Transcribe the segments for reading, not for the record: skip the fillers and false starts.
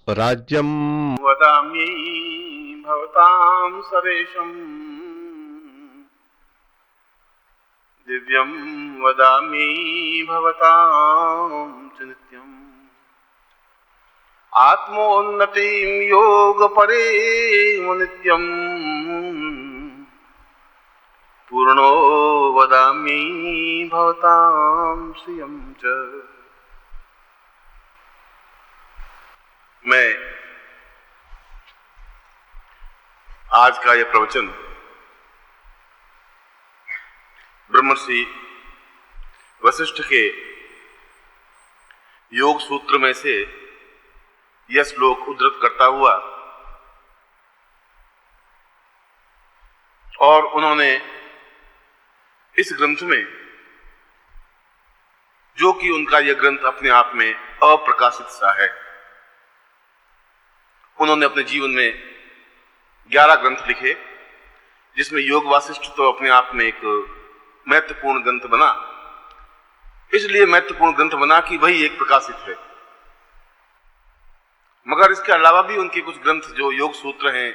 राज्यं वदामि भवतां सरेशम् दिव्यं वदामि भवतां च नित्यम् आत्मोन्नतिं योगपरेम नित्यम् पूर्णो वदामि भवतां श्रियं च। मैं आज का यह प्रवचन ब्रह्मर्षि वशिष्ठ के योग सूत्र में से यह श्लोक उद्धृत करता हुआ और उन्होंने इस ग्रंथ में, जो कि उनका यह ग्रंथ अपने आप में अप्रकाशित सा है, उन्होंने अपने जीवन में 11 ग्रंथ लिखे, जिसमें योग वासिष्ठ तो अपने आप में एक महत्वपूर्ण ग्रंथ बना। इसलिए महत्वपूर्ण ग्रंथ बना कि वही एक प्रकाशित है, मगर इसके अलावा भी उनके कुछ ग्रंथ जो योग सूत्र हैं,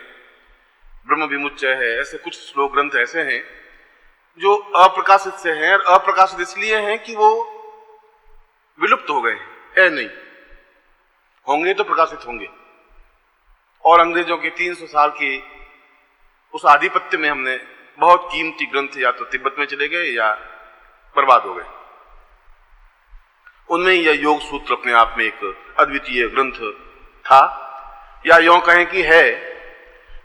ब्रह्म विमुच्चय है, ऐसे कुछ श्लोक ग्रंथ ऐसे हैं जो अप्रकाशित से हैं। और अप्रकाशित इसलिए हैं कि वो विलुप्त हो गए हैं, नहीं होंगे तो प्रकाशित होंगे। और अंग्रेजों के 300 साल की उस आधिपत्य में हमने बहुत कीमती ग्रंथ या तो तिब्बत में चले गए या बर्बाद हो गए। उनमें यह योग सूत्र अपने आप में एक अद्वितीय ग्रंथ था, या यूं कहें कि है,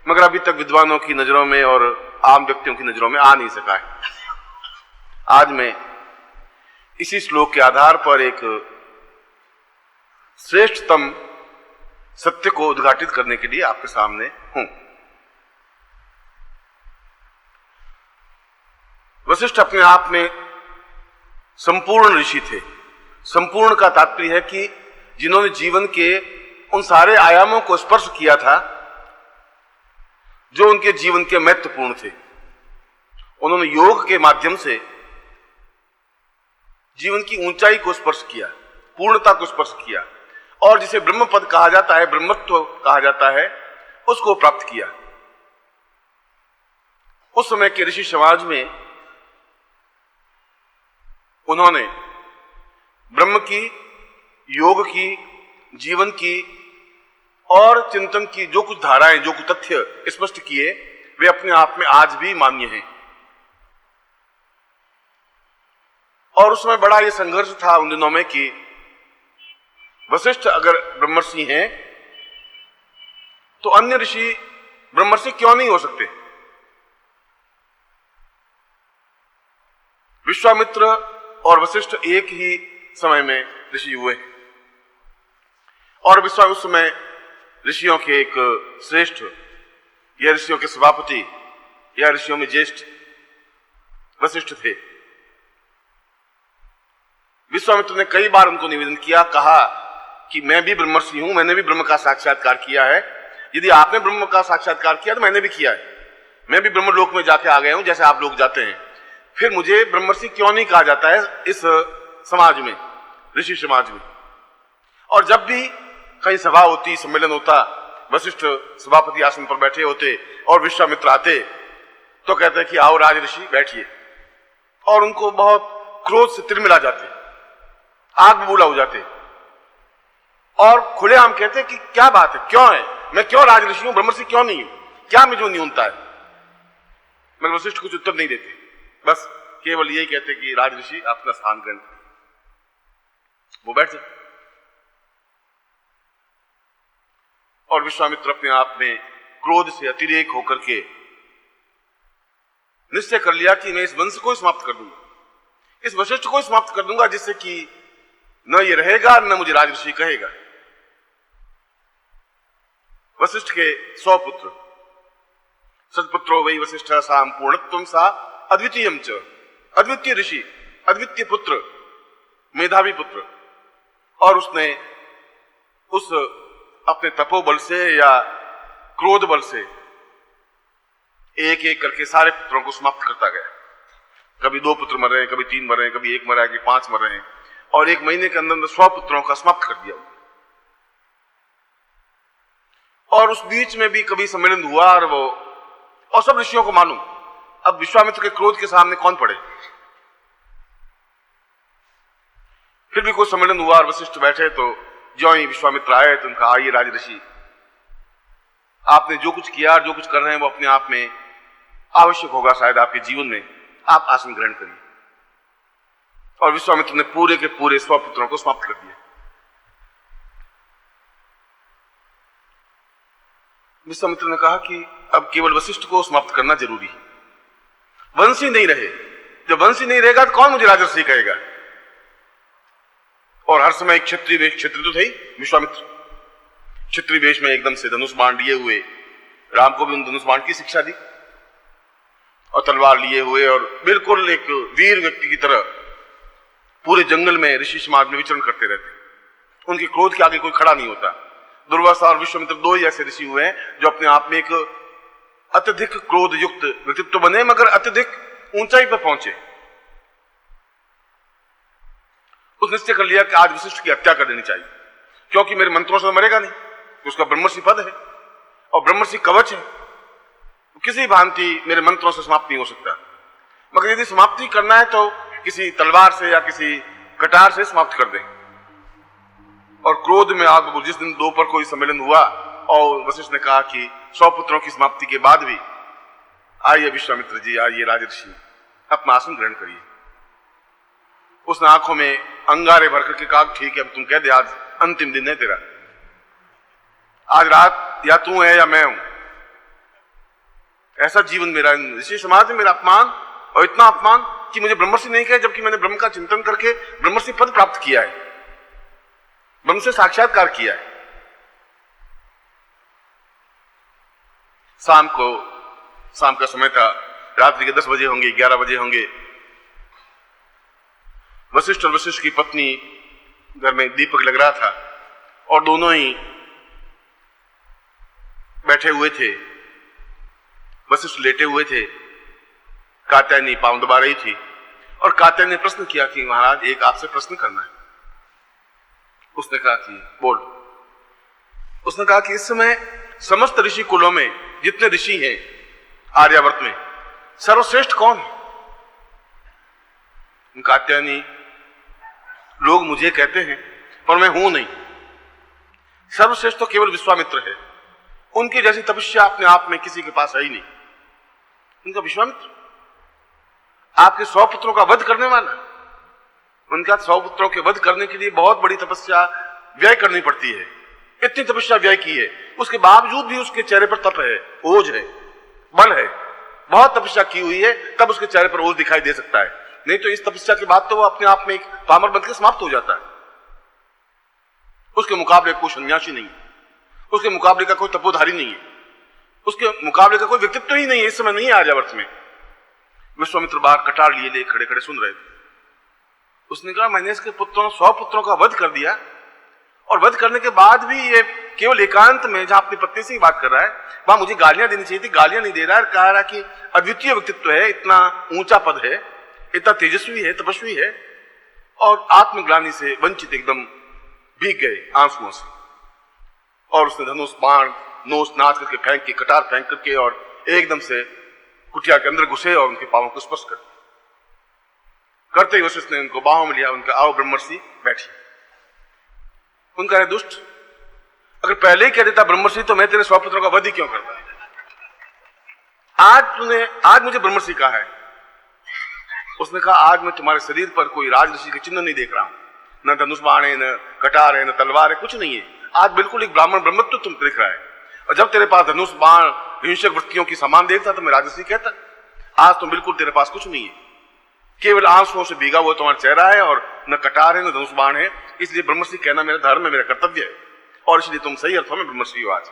मगर अभी तक विद्वानों की नजरों में और आम व्यक्तियों की नजरों में आ नहीं सका है। आज मैं इसी श्लोक के आधार पर एक श्रेष्ठतम सत्य को उद्घाटित करने के लिए आपके सामने हूं। वशिष्ठ अपने आप में संपूर्ण ऋषि थे। संपूर्ण का तात्पर्य है कि जिन्होंने जीवन के उन सारे आयामों को स्पर्श किया था जो उनके जीवन के महत्वपूर्ण थे। उन्होंने योग के माध्यम से जीवन की ऊंचाई को स्पर्श किया, पूर्णता को स्पर्श किया, और जिसे ब्रह्म पद कहा जाता है, ब्रह्मत्व कहा जाता है, उसको प्राप्त किया। उस समय के ऋषि समाज में उन्होंने ब्रह्म की, योग की, जीवन की और चिंतन की जो कुछ धाराएं, जो कुछ तथ्य स्पष्ट किए, वे अपने आप में आज भी मान्य हैं। और उसमें बड़ा ये संघर्ष था उन दिनों में कि वशिष्ठ अगर ब्रह्मर्षि हैं तो अन्य ऋषि ब्रह्मर्षि क्यों नहीं हो सकते। विश्वामित्र और वशिष्ठ एक ही समय में ऋषि हुए, और विश्वामित्र उस समय ऋषियों के एक श्रेष्ठ, या ऋषियों के सभापति, या ऋषियों में ज्येष्ठ वशिष्ठ थे। विश्वामित्र ने कई बार उनको निवेदन किया, कहा कि मैं भी ब्रह्मर्षि हूं, मैंने भी ब्रह्म का साक्षात्कार किया है। यदि आपने ब्रह्म का साक्षात्कार किया तो मैंने भी किया है, मैं भी ब्रह्मलोक में जाके आ गया हूं जैसे आप लोग जाते हैं। फिर मुझे ब्रह्मर्षि क्यों नहीं कहा जाता है इस समाज में, ऋषि समाज में। और जब भी कहीं सभा होती, सम्मेलन होता, वशिष्ठ सभापति आसन पर बैठे होते और विश्वामित्र आते तो कहते कि आओ राज ऋषि बैठिए, और उनको बहुत क्रोध से तिरमिला जाते, आग बबूला हो जाते, और खुलेआम कहते कि क्या बात है, क्यों है, मैं क्यों राज ऋषि हूं, ब्रह्मर्षि क्यों नहीं हूं, क्या मुझे न्यूनता है। मगर वशिष्ठ कुछ उत्तर नहीं देते, बस केवल यही कहते कि राज ऋषि अपना स्थान ग्रहण करें। वो बैठ जाते और विश्वामित्र अपने आप में क्रोध से अतिरेक होकर के निश्चय कर लिया कि मैं इस वंश को समाप्त कर दूंगा, इस वशिष्ठ को समाप्त कर दूंगा, जिससे कि न ये रहेगा न मुझे राजऋषि कहेगा। वशिष्ठ के 100 पुत्र, सत्पुत्रो वै वशिष्ठ साम पूर्णत्वम सा अद्वितीयम च, अद्वितीय ऋषि, अद्वितीय पुत्र, मेधावी पुत्र। और उसने उस अपने तपोबल से या क्रोध बल से एक एक करके सारे पुत्रों को समाप्त करता गया। कभी 2 पुत्र मर रहे हैं, कभी 3 मर रहे हैं, कभी 1 मरा है, कभी 5 मर रहे हैं, और 1 महीने के अंदर 100 पुत्रों का समाप्त कर दिया। और उस बीच में भी कभी सम्मेलन हुआ और सब ऋषियों को मालूम। अब विश्वामित्र के क्रोध के सामने कौन पड़े। फिर भी कोई सम्मेलन हुआ और वशिष्ठ बैठे, तो ज्यों ही विश्वामित्र आए तो उनका, आइए राजऋषि, आपने जो कुछ किया और जो कुछ कर रहे हैं वो अपने आप में आवश्यक होगा शायद आपके जीवन में, आप आसन ग्रहण करिए। और विश्वामित्र ने पूरे के पूरे 100 पुत्रों को समाप्त कर दिया। विश्वामित्र ने कहा कि अब केवल वशिष्ठ को समाप्त करना जरूरी है, वंश ही नहीं रहे। जब वंश ही नहीं रहेगा तो कौन मुझे राजर्षि कहेगा। और हर समय एक क्षत्रिय वेश, क्षत्रिय तो थे विश्वामित्र, क्षत्रिय वेश में एकदम से धनुष बाण लिए हुए, राम को भी उन धनुष बाण की शिक्षा दी, और तलवार लिए हुए, और बिल्कुल एक वीर व्यक्ति की तरह पूरे जंगल में ऋषि समाज में विचरण करते रहते। उनके क्रोध के आगे कोई खड़ा नहीं होता। दुर्वासा और विश्वामित्र दो ही ऐसे ऋषि हुए हैं जो अपने आप में एक अत्यधिक क्रोध युक्त व्यक्तित्व बने, मगर अत्यधिक ऊंचाई पर पहुंचे। उस निश्चय कर लिया कि आज वशिष्ठ की हत्या कर देनी चाहिए, क्योंकि मेरे मंत्रों से मरेगा नहीं, उसका ब्रह्मर्षि पद है और ब्रह्मर्षि कवच है, किसी भांति मेरे मंत्रों से समाप्त नहीं हो सकता। मगर यदि समाप्ति करना है तो किसी तलवार से या किसी कटार से समाप्त कर दें। और क्रोध में आग बबूल। जिस दिन दोपहर कोई सम्मेलन हुआ और वशिष्ठ ने कहा कि 100 पुत्रों की समाप्ति के बाद भी आइए विश्वामित्र जी, आइए राजर्षि, अपना आसन ग्रहण करिए। उसने आंखों में अंगारे भर करके कहा, ठीक है, अब तुम कह दे, आज अंतिम दिन है तेरा, आज रात या तू है या मैं हूं। ऐसा जीवन मेरा, ऋषि समाज में मेरा अपमान, और इतना अपमान कि मुझे ब्रह्मर्षि नहीं कहे, जबकि मैंने ब्रह्म का चिंतन करके ब्रह्मर्षि पद प्राप्त किया है, ब्रह्म से साक्षात्कार किया है। शाम का समय था, रात्रि के 10 बजे होंगे, 11 बजे होंगे। वशिष्ठ और वशिष्ठ की पत्नी घर में दीपक लग रहा था और दोनों ही बैठे हुए थे। वशिष्ठ लेटे हुए थे, कात्यायनी पांव दबा रही थी, और कात्यायनी ने प्रश्न किया कि महाराज, एक आपसे प्रश्न करना है। उसने कहा कि बोल। उसने कहा कि इस समय समस्त ऋषि कुलों में जितने ऋषि हैं आर्यावर्त में, सर्वश्रेष्ठ कौन है? कात्यायनी, लोग मुझे कहते हैं पर मैं हूं नहीं, सर्वश्रेष्ठ तो केवल विश्वामित्र है, उनकी जैसी तपस्या अपने आप में किसी के पास है ही नहीं। उनका विश्वामित्र आपके 100 पुत्रों का वध करने वाला, उनका 100 पुत्रों के वध करने के लिए बहुत बड़ी तपस्या व्यय करनी पड़ती है। इतनी तपस्या व्यय की है, उसके बावजूद भी उसके चेहरे पर तप है, ओज है, बल है, बहुत तपस्या की हुई है, तब उसके चेहरे पर ओज दिखाई दे सकता है। नहीं तो इस तपस्या के बाद तो वो अपने आप में एक पामर बनकर समाप्त हो जाता है। उसके मुकाबले कोई सन्यासी नहीं है, उसके मुकाबले का कोई तपोधारी नहीं है, उसके मुकाबले का कोई व्यक्तित्व ही नहीं है, इस समय नहीं है आर्यावर्त में। विश्वामित्र बाहर कटार लिए खड़े खड़े सुन रहे थे। उसने कहा, मैंने इसके पुत्रों 100 पुत्रों का वध कर दिया, और वध करने के बाद भी ये केवल एकांत में जहां अपनी पत्नी से ही बात कर रहा है, वहां मुझे गालियां देनी चाहिए थी, गालियां नहीं दे रहा है। कह रहा कि अद्वितीय व्यक्तित्व है, इतना ऊंचा पद है, इतना तेजस्वी है, तपस्वी है, और आत्मग्लानि से वंचित एकदम भीग गए आंसुओं से। और उसने धनुष बाण नोच नाच करके फेंक के, कटार फेंक करके, और एकदम से कुटिया के अंदर घुसे और उनके पांवों को स्पर्श कर करते ही वशिष्ठ ने उनको बाहों में लिया। उनका, आओ ब्रह्मर्षि, बैठिए। उनका, है दुष्ट, अगर पहले ही कह देता ब्रह्मर्षि तो मैं तेरे 100 पुत्रों का वध ही क्यों करता? आज मुझे ब्रह्मर्षि कहा है। उसने कहा, आज मैं तुम्हारे शरीर पर कोई राजऋषि के चिन्ह नहीं देख रहा हूं, न धनुष बाण है, न कटार है, न तलवार है, कुछ नहीं है। आज बिल्कुल एक ब्राह्मण ब्रह्मत्व तुम दिख रहा है। और जब तेरे पास धनुष बाण हिंसक वृत्तियों की समान देखता तो मैं राजऋषि कहता। आज तो बिल्कुल तेरे पास कुछ नहीं है, केवल आंसुओं से भीगा हुआ तुम्हारा चेहरा है, और न कटार है, न धनुष बाण है। इसलिए ब्रह्मर्षि कहना मेरा धर्म है, मेरा कर्तव्य है, और इसलिए तुम सही अर्थों में ब्रह्मर्षि हो आज।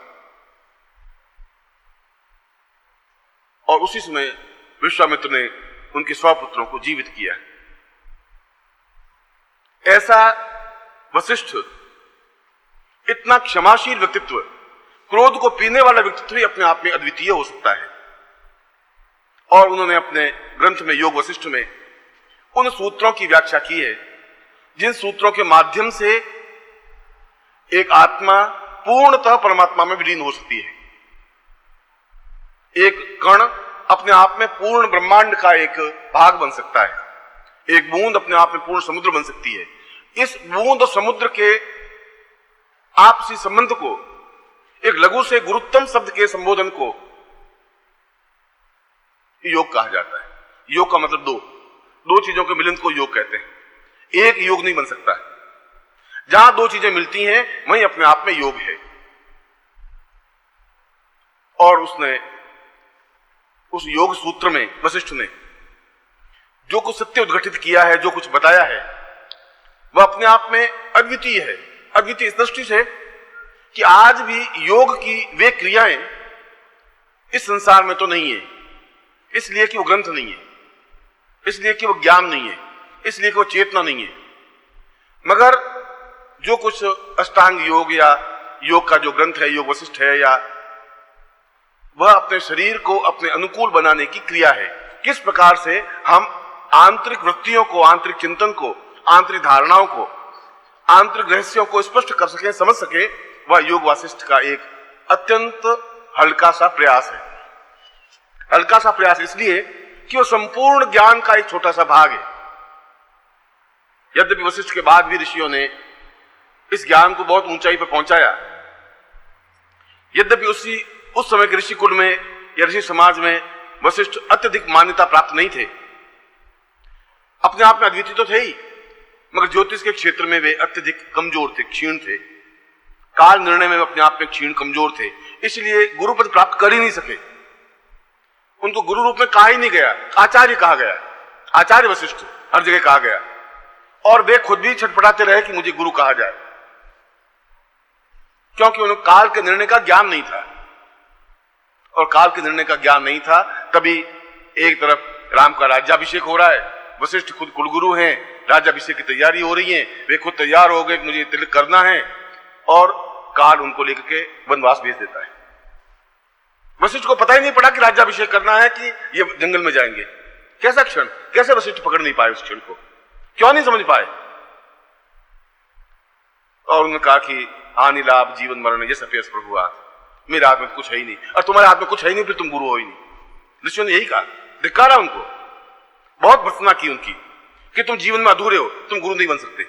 और उसी समय विश्वामित्र ने उनके 100 पुत्रों को जीवित किया। ऐसा वशिष्ठ, इतना क्षमाशील व्यक्तित्व, क्रोध को पीने वाला व्यक्तित्व ही अपने आप में अद्वितीय हो सकता है। और उन्होंने अपने ग्रंथ में, योग वशिष्ठ में, उन सूत्रों की व्याख्या की है जिन सूत्रों के माध्यम से एक आत्मा पूर्णतः परमात्मा में विलीन हो सकती है। एक कण अपने आप में पूर्ण ब्रह्मांड का एक भाग बन सकता है, एक बूंद अपने आप में पूर्ण समुद्र बन सकती है। इस बूंद और समुद्र के आपसी संबंध को, एक लघु से गुरुत्तम शब्द के संबोधन को योग कहा जाता है। योग का मतलब दो चीजों के मिलन को योग कहते हैं। एक योग नहीं बन सकता है। जहां दो चीजें मिलती हैं वहीं अपने आप में योग है। और उस योग सूत्र में वशिष्ठ ने जो कुछ सत्य उद्घटित किया है, जो कुछ बताया है, वह अपने आप में अद्वितीय है। अद्वितीय इस दृष्टि से कि आज भी योग की वे क्रियाएं इस संसार में तो नहीं है, इसलिए कि वो ग्रंथ नहीं है, इसलिए कि वो ज्ञान नहीं है, इसलिए कि वो चेतना नहीं है। मगर जो कुछ अष्टांग योग या योग का जो ग्रंथ है, योग वशिष्ठ है, या वह अपने शरीर को अपने अनुकूल बनाने की क्रिया है। किस प्रकार से हम आंतरिक वृत्तियों को, आंतरिक चिंतन को, आंतरिक धारणाओं को, आंतरिक रहस्यों को स्पष्ट कर सके, समझ सके, वह योग वासिष्ठ का एक अत्यंत हल्का सा प्रयास है। हल्का सा प्रयास इसलिए कि वो संपूर्ण ज्ञान का एक छोटा सा भाग है। यद्यपि वशिष्ठ के बाद भी ऋषियों ने इस ज्ञान को बहुत ऊंचाई पर पहुंचाया, यद्यपि उस समय के ऋषि कुल में या ऋषि समाज में वशिष्ठ अत्यधिक मान्यता प्राप्त नहीं थे। अपने आप में अद्वितीय तो थे ही, मगर ज्योतिष के क्षेत्र में वे अत्यधिक कमजोर थे, क्षीण थे। काल निर्णय में वे अपने आप में क्षीण कमजोर थे, इसलिए गुरु पद प्राप्त कर ही नहीं सके। उनको गुरु रूप में कहा ही नहीं गया, आचार्य कहा गया, आचार्य वशिष्ठ हर जगह कहा गया। और वे खुद भी छटपटाते रहे कि मुझे गुरु कहा जाए, क्योंकि उन्हें काल के निर्णय का ज्ञान नहीं था। और काल के निर्णय का ज्ञान नहीं था, तभी एक तरफ राम का राज्याभिषेक हो रहा है, वशिष्ठ खुद कुलगुरु हैं, राज्याभिषेक की तैयारी हो रही है, वे खुद तैयार हो गए, मुझे तिलक करना है, और काल उनको लेकर के वनवास भेज देता है। वशिष्ठ को पता ही नहीं पड़ा कि राज्याभिषेक करना है कि ये जंगल में जाएंगे। कैसा क्षण, कैसे वशिष्ठ पकड़ नहीं पाए उस क्षण को, क्यों नहीं समझ पाए? और उन्होंने कहा कि हानि लाभ जीवन मरण ये सफेद प्रभु हाथ, मेरे हाथ में कुछ है ही नहीं, और तुम्हारे हाथ में कुछ है ही नहीं, फिर तुम गुरु हो ही नहीं। ऋषियों ने यही कहा, धिक्कारा उनको, बहुत भर्त्सना की उनकी कि तुम जीवन में अधूरे हो, तुम गुरु नहीं बन सकते।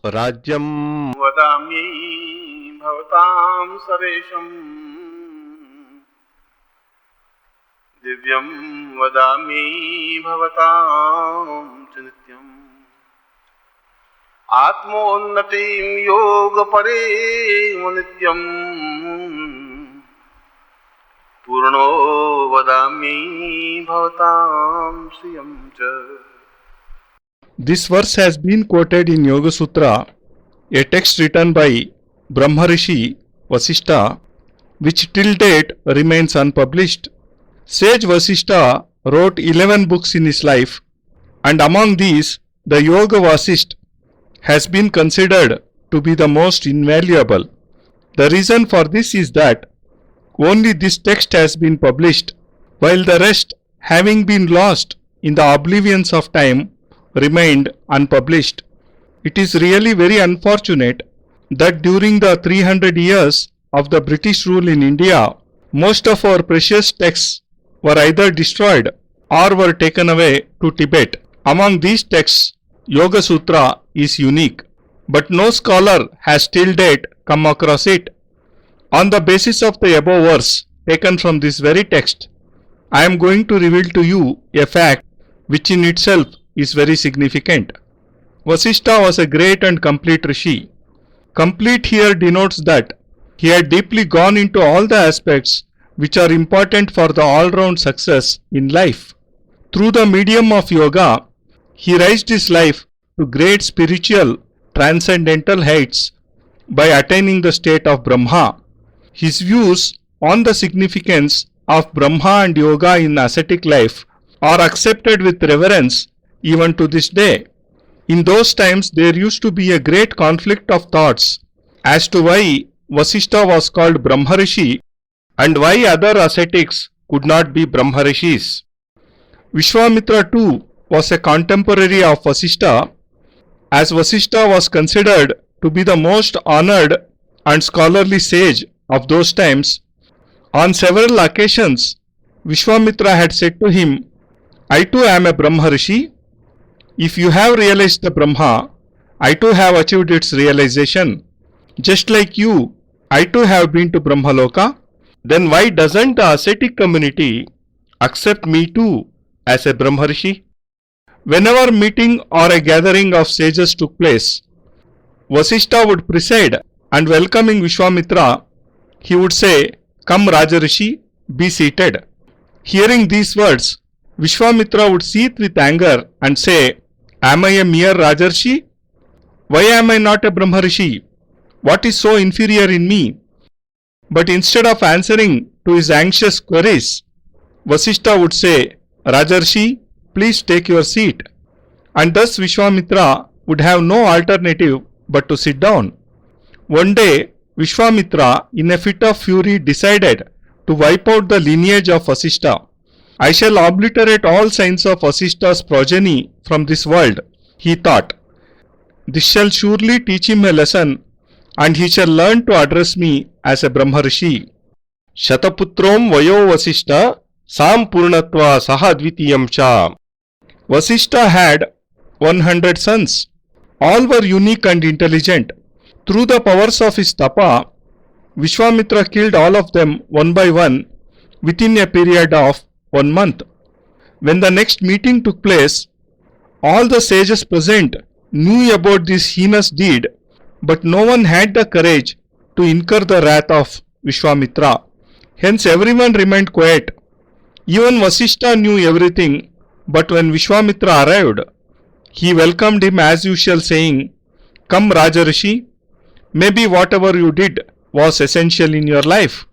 राज्यम वदामि भवतां सरेशम दिव्यम वदामि भवतां च नित्यम आत्मोन्नतिं योग परेम नित्यम पूर्णो वदामि भवतां श्रियं च। This verse has been quoted in Yoga Sutra, a text written by Brahmarishi Vasishtha, which till date remains unpublished. Sage Vasishtha wrote 11 books in his life, and among these, the Yoga Vasishtha has been considered to be the most invaluable. The reason for this is that only this text has been published, while the rest, having been lost in the oblivions of time, remained unpublished. It is really very unfortunate that during the 300 years of the British rule in India, most of our precious texts were either destroyed or were taken away to Tibet. Among these texts, Yoga Sutra is unique, but no scholar has till date come across it. On the basis of the above verse taken from this very text, I am going to reveal to you a fact which in itself is very significant. Vasishtha was a great and complete rishi. Complete here denotes that he had deeply gone into all the aspects which are important for the all-round success in life. Through the medium of yoga, he raised his life to great spiritual, transcendental heights by attaining the state of Brahma. His views on the significance of Brahma and yoga in ascetic life are accepted with reverence even to this day. In those times, there used to be a great conflict of thoughts as to why Vasishtha was called Brahmarishi and why other ascetics could not be Brahmarishis. Vishwamitra too was a contemporary of Vasishtha, as Vasishtha was considered to be the most honored and scholarly sage of those times, on several occasions Vishwamitra had said to him, I too am a Brahma Rishi. If you have realized the Brahma, I too have achieved its realization. Just like you, I too have been to Brahmaloka. Then why doesn't the ascetic community accept me too as a Brahma Rishi? Whenever meeting or a gathering of sages took place, Vasishtha would preside, and welcoming Vishwamitra, he would say, Come Rajarishri, be seated. Hearing these words, Vishwamitra would seethe with anger and say, Am I a mere Rajarshi? Why am I not a Brahma Rishi? What is so inferior in me? But instead of answering to his anxious queries, Vasishtha would say, Rajarshi, please take your seat. And thus Vishwamitra would have no alternative but to sit down. One day, Vishwamitra, in a fit of fury, decided to wipe out the lineage of Vasishtha. I shall obliterate all signs of Vasishtha's progeny from this world, he thought. This shall surely teach him a lesson, and he shall learn to address me as a Brahma Rishi. Shataputrom Vayo Vasishtha Sam Purnatva Sahadvitiyam Cha. Vasishtha had 100 sons. All were unique and intelligent. Through the powers of his tapa, Vishwamitra killed all of them one by one within a period of 1 month. When the next meeting took place, all the sages present knew about this heinous deed, but no one had the courage to incur the wrath of Vishwamitra. Hence everyone remained quiet. Even Vasishtha knew everything, but when Vishwamitra arrived, he welcomed him as usual, saying, Come Rajarshi, maybe whatever you did was essential in your life.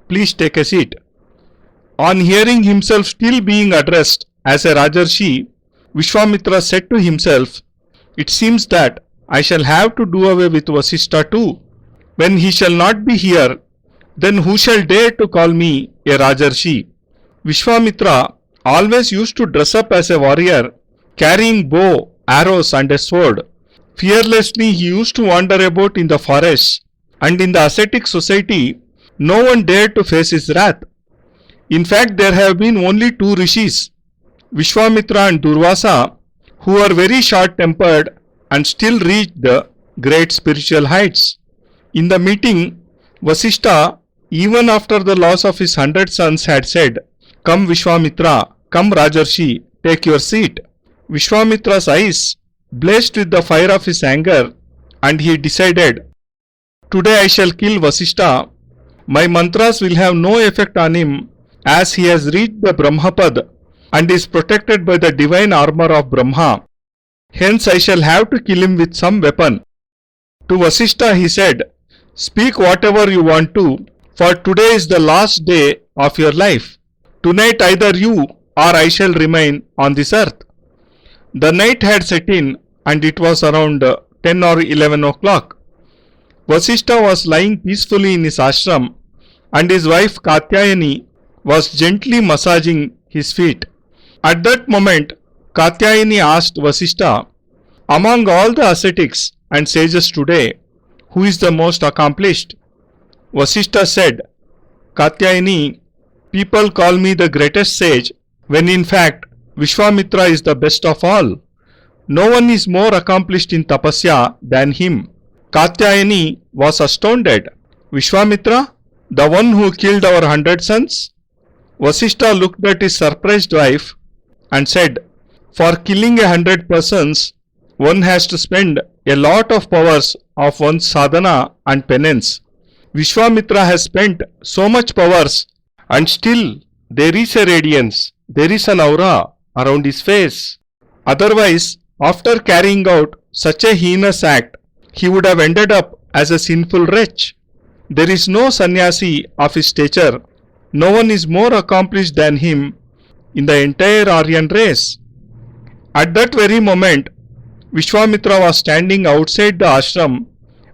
Please take a seat. On hearing himself still being addressed as a Rajarshi, Vishwamitra said to himself, It seems that I shall have to do away with Vasishtha too. When he shall not be here, then who shall dare to call me a Rajarshi? Vishwamitra always used to dress up as a warrior, carrying bow, arrows and a sword. Fearlessly he used to wander about in the forests, and in the ascetic society, no one dared to face his wrath. In fact, there have been only 2 rishis, Vishwamitra and Durvasa, who were very short-tempered and still reached the great spiritual heights. In the meeting, Vasishtha, even after the loss of his 100 sons, had said, Come Vishwamitra, come Rajarshi, take your seat. Vishwamitra's eyes blazed with the fire of his anger, and he decided, Today I shall kill Vasishtha. My mantras will have no effect on him, as he has reached the Brahmapad and is protected by the divine armor of Brahma. Hence I shall have to kill him with some weapon. To Vasishtha he said, Speak whatever you want to, for today is the last day of your life. Tonight either you or I shall remain on this earth. The night had set in, and it was around 10 or 11 o'clock. Vasishtha was lying peacefully in his ashram, and his wife Katyayani was gently massaging his feet. At that moment, Katyayani asked Vasishtha, Among all the ascetics and sages today, who is the most accomplished? Vasishtha said, Katyayani, people call me the greatest sage, when in fact Vishwamitra is the best of all. No one is more accomplished in tapasya than him. Katyayani was astounded. Vishwamitra, the one who killed our 100 sons? Vasishtha looked at his surprised wife and said, For killing 100 persons, one has to spend a lot of powers of one's sadhana and penance. Vishwamitra has spent so much powers, and still there is a radiance, there is an aura around his face. Otherwise, after carrying out such a heinous act, he would have ended up as a sinful wretch. There is no sannyasi of his stature. No one is more accomplished than him in the entire Aryan race. At that very moment, Vishwamitra was standing outside the ashram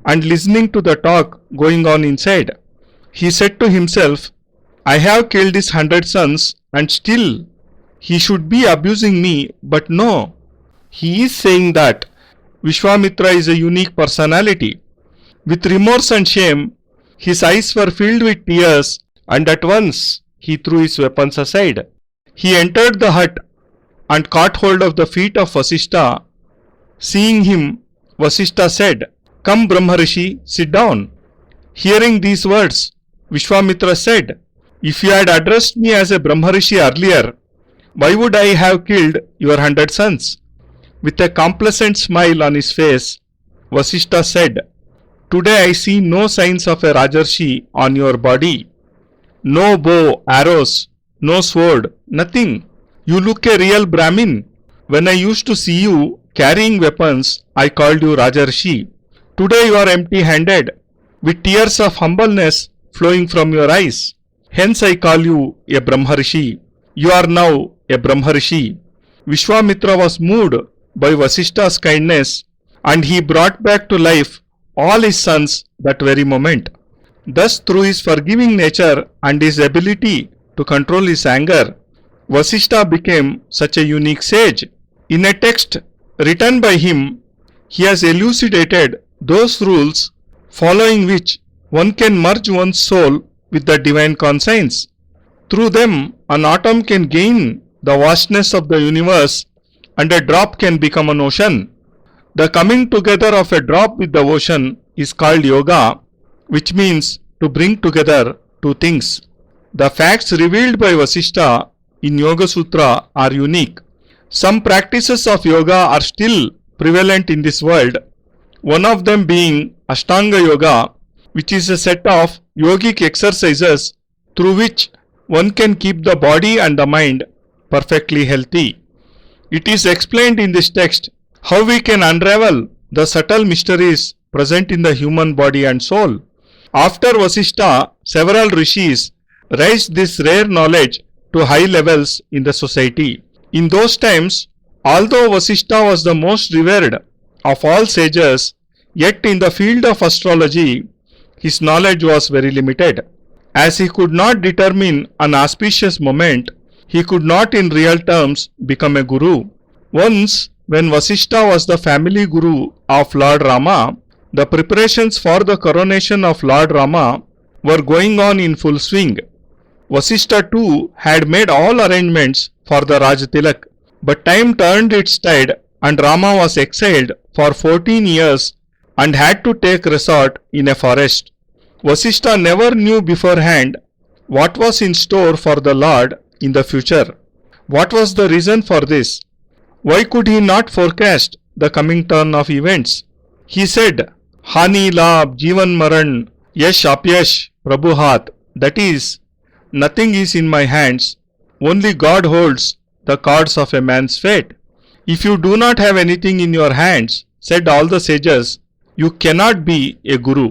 and listening to the talk going on inside. He said to himself, I have killed his 100 sons, and still he should be abusing me, but no. He is saying that Vishwamitra is a unique personality. With remorse and shame, his eyes were filled with tears, and at once he threw his weapons aside. He entered the hut and caught hold of the feet of Vasishtha. Seeing him, Vasishtha said, "Come, Brahmarishi, sit down." Hearing these words, Vishwamitra said, "If you had addressed me as a Brahmarishi earlier, why would I have killed your 100 sons?" With a complacent smile on his face, Vasishtha said, "Today I see no signs of a Rajarshi on your body. No bow, arrows, no sword, nothing. You look a real Brahmin. When I used to see you carrying weapons, I called you Rajarshi. Today you are empty-handed, with tears of humbleness flowing from your eyes. Hence I call you a Brahmarishi. You are now a Brahmarishi." Vishwamitra was moved by Vasishtha's kindness, and he brought back to life all his sons that very moment. Thus, through his forgiving nature and his ability to control his anger, Vasishtha became such a unique sage. In a text written by him, he has elucidated those rules following which one can merge one's soul with the divine conscience. Through them, an atom can gain the vastness of the universe, and a drop can become an ocean. The coming together of a drop with the ocean is called yoga, which means to bring together two things. The facts revealed by Vasishtha in Yoga Sutra are unique. Some practices of yoga are still prevalent in this world, one of them being Ashtanga Yoga, which is a set of yogic exercises through which one can keep the body and the mind perfectly healthy. It is explained in this text how we can unravel the subtle mysteries present in the human body and soul. After Vasishtha, several rishis raised this rare knowledge to high levels in the society. In those times, although Vasishtha was the most revered of all sages, yet in the field of astrology, his knowledge was very limited. As he could not determine an auspicious moment, he could not in real terms become a guru. Once, when Vasishtha was the family guru of Lord Rama, the preparations for the coronation of Lord Rama were going on in full swing. Vasishtha too had made all arrangements for the Rajtilak, but time turned its tide and Rama was exiled for 14 years and had to take resort in a forest. Vasishtha never knew beforehand what was in store for the Lord in the future. What was the reason for this? Why could he not forecast the coming turn of events? He said, "Hani labh jivan maran yash apyash prabhu hath." That is, nothing is in my hands, only God holds the cards of a man's fate. If you do not have anything in your hands, said all the sages, you cannot be a guru.